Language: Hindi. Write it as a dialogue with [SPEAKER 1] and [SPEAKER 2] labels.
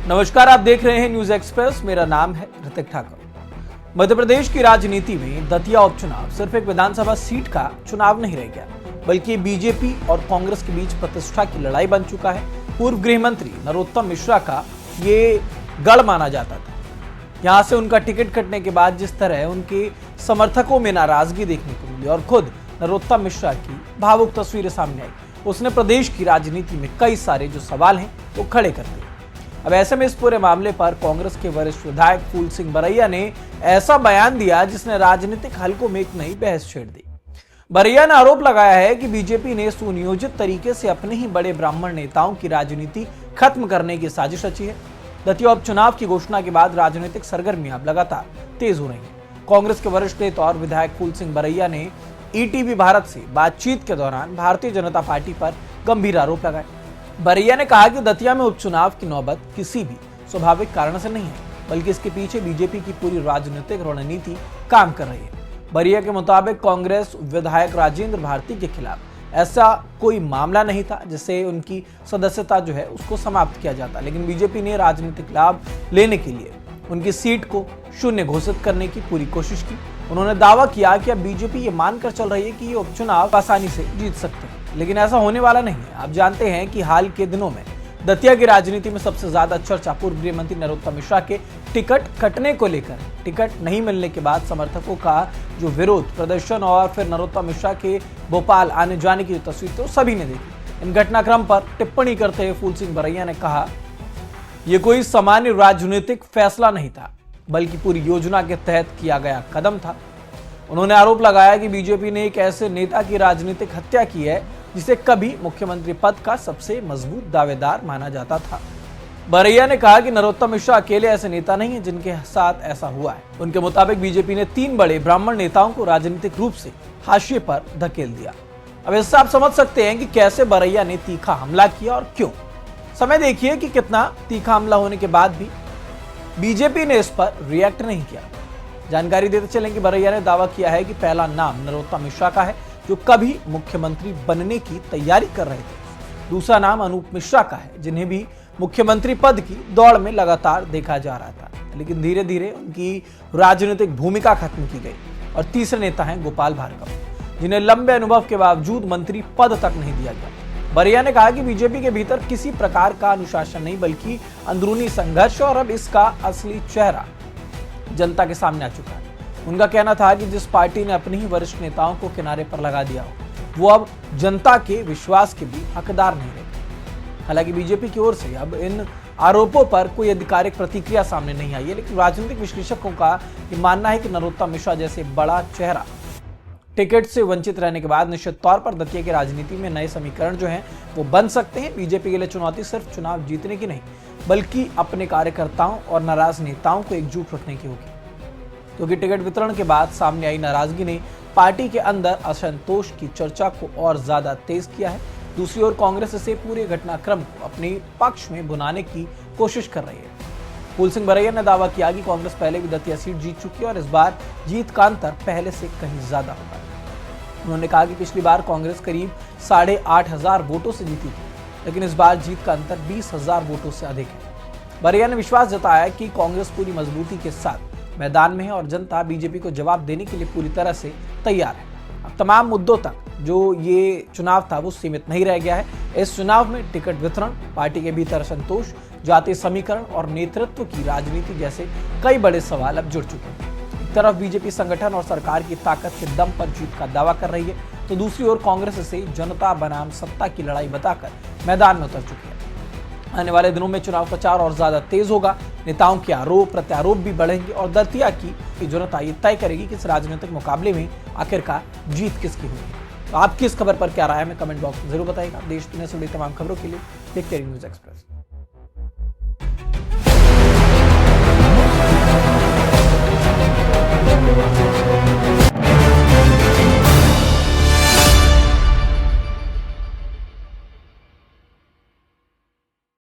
[SPEAKER 1] नमस्कार, आप देख रहे हैं न्यूज एक्सप्रेस। मेरा नाम है ऋतिक ठाकुर। मध्य प्रदेश की राजनीति में दतिया उपचुनाव सिर्फ एक विधानसभा सीट का चुनाव नहीं रह गया, बल्कि बीजेपी और कांग्रेस के बीच प्रतिष्ठा की लड़ाई बन चुका है। पूर्व गृह मंत्री नरोत्तम मिश्रा का ये गढ़ माना जाता था। यहां से उनका टिकट कटने के बाद जिस तरह उनके समर्थकों में नाराजगी देखने को मिली और खुद नरोत्तम मिश्रा की भावुक तस्वीरें सामने आई, उसने प्रदेश की राजनीति में कई सारे जो सवाल हैं वो खड़े कर दिए। अब ऐसे में इस पूरे मामले पर कांग्रेस के वरिष्ठ विधायक फूल सिंह बरैया ने ऐसा बयान दिया जिसने राजनीतिक हलकों में एक नई बहस छेड़ दी। बरैया ने आरोप लगाया है कि बीजेपी ने सुनियोजित तरीके से अपने ही बड़े ब्राह्मण नेताओं की राजनीति खत्म करने की साजिश रची है। दतिया उपचुनाव की घोषणा के बाद राजनीतिक सरगर्मियां अब लगातार तेज हो रही हैं। कांग्रेस के वरिष्ठ नेता और विधायक फूल सिंह बरैया ने ईटीवी भारत से बातचीत के दौरान भारतीय जनता पार्टी पर गंभीर आरोप लगाए। बरैया ने कहा कि दतिया में उपचुनाव की नौबत किसी भी स्वाभाविक कारण से नहीं है, बल्कि इसके पीछे बीजेपी की पूरी राजनीतिक रणनीति काम कर रही है। बरैया के मुताबिक कांग्रेस विधायक राजेंद्र भारती के खिलाफ ऐसा कोई मामला नहीं था जिससे उनकी सदस्यता जो है उसको समाप्त किया जाता, लेकिन बीजेपी ने राजनीतिक लाभ लेने के लिए उनकी सीट को शून्य घोषित करने की पूरी कोशिश की। उन्होंने दावा किया कि अब बीजेपी ये मानकर चल रही है कि ये उपचुनाव आसानी से जीत सकते हैं, लेकिन ऐसा होने वाला नहीं है। आप जानते हैं कि हाल के दिनों में दतिया की राजनीति में सबसे ज्यादा चर्चा पूर्व गृह मंत्री नरोत्तम मिश्रा के टिकट कटने को लेकर। टिकट नहीं मिलने के बाद समर्थकों का जो विरोध प्रदर्शन और फिर नरोत्तम मिश्रा के भोपाल आने जाने की तस्वीर तो सभी ने देखी। इन घटनाक्रम पर टिप्पणी करते हुए फूल सिंह बरैया ने कहा, यह कोई सामान्य राजनीतिक फैसला नहीं था, बल्कि पूरी योजना के तहत किया गया कदम था। उन्होंने आरोप लगाया कि बीजेपी ने एक ऐसे नेता की राजनीतिक हत्या की है जिसे कभी मुख्यमंत्री पद का सबसे मजबूत दावेदार माना जाता था। बरैया ने कहा कि नरोत्तम मिश्रा अकेले ऐसे नेता नहीं है जिनके साथ ऐसा हुआ है। उनके मुताबिक बीजेपी ने 3 बड़े ब्राह्मण नेताओं को राजनीतिक रूप से हाशिए पर धकेल दिया। अब इससे आप समझ सकते हैं कि कैसे बरैया ने तीखा हमला किया और क्यों। समय देखिए कि कितना तीखा हमला होने के बाद भी बीजेपी ने इस पर रिएक्ट नहीं किया। जानकारी देते चलें कि बरैया ने दावा किया है कि पहला नाम नरोत्तम मिश्रा का है, जो कभी मुख्यमंत्री बनने की तैयारी कर रहे थे। दूसरा नाम अनूप मिश्रा का है, जिन्हें भी मुख्यमंत्री पद की दौड़ में लगातार देखा जा रहा था, लेकिन धीरे धीरे उनकी राजनीतिक भूमिका खत्म की गई। और तीसरे नेता हैं गोपाल भार्गव, जिन्हें लंबे अनुभव के बावजूद मंत्री पद तक नहीं दिया गया। बरैया ने कहा कि बीजेपी के भीतर किसी प्रकार का अनुशासन नहीं, बल्कि अंदरूनी संघर्ष, और अब इसका असली चेहरा जनता के सामने आ चुका है। उनका कहना था कि जिस पार्टी ने अपने ही वरिष्ठ नेताओं को किनारे पर लगा दिया हो, वो अब जनता के विश्वास के भी हकदार नहीं रहे। हालांकि बीजेपी की ओर से अब इन आरोपों पर कोई आधिकारिक प्रतिक्रिया सामने नहीं आई है, लेकिन राजनीतिक विश्लेषकों का ये मानना है कि नरोत्तम मिश्रा जैसे बड़ा चेहरा टिकट से वंचित रहने के बाद निश्चित तौर पर दतिया की राजनीति में नए समीकरण जो हैं वो बन सकते हैं। बीजेपी के लिए चुनौती सिर्फ चुनाव जीतने की नहीं, बल्कि अपने कार्यकर्ताओं और नाराज नेताओं को एकजुट रखने की होगी, क्योंकि टिकट वितरण के बाद सामने आई नाराजगी ने पार्टी के अंदर असंतोष की चर्चा को और ज्यादा तेज किया है। दूसरी ओर कांग्रेस इसे पूरे घटनाक्रम को अपने पक्ष में भुनाने की कोशिश कर रही है। फूल सिंह बरैया ने दावा किया कि कांग्रेस पहले भी दतिया सीट जीत चुकी है और इस बार जीत का अंतर पहले से कहीं ज्यादा होगा। उन्होंने कहा कि पिछली बार कांग्रेस करीब 8,500 वोटों से जीती थी, लेकिन इस बार जीत का अंतर 20,000 वोटों से अधिक है। बरैया ने विश्वास जताया कि कांग्रेस पूरी मजबूती के साथ मैदान में है और जनता बीजेपी को जवाब देने के लिए पूरी तरह से तैयार है। अब तमाम मुद्दों तक जो ये चुनाव था वो सीमित नहीं रह गया है। इस चुनाव में टिकट वितरण, पार्टी के भीतर असंतोष, जातीय समीकरण और नेतृत्व की राजनीति जैसे कई बड़े सवाल अब जुड़ चुके हैं। एक तरफ बीजेपी संगठन और सरकार की ताकत के दम पर जीत का दावा कर रही है, तो दूसरी ओर कांग्रेस इसे जनता बनाम सत्ता की लड़ाई बताकर मैदान में उतर चुकी है। आने वाले दिनों में चुनाव प्रचार और ज्यादा तेज होगा, नेताओं के आरोप प्रत्यारोप भी बढ़ेंगे और दतिया की जनता ये तय करेगी कि इस राजनीतिक मुकाबले में आखिरकार जीत किसकी होगी। तो आपकी इस खबर पर क्या राय है, हमें कमेंट बॉक्स में जरूर बताइएगा। देश दुनिया से जुड़ी तमाम खबरों के लिए देखते रहिए न्यूज एक्सप्रेस।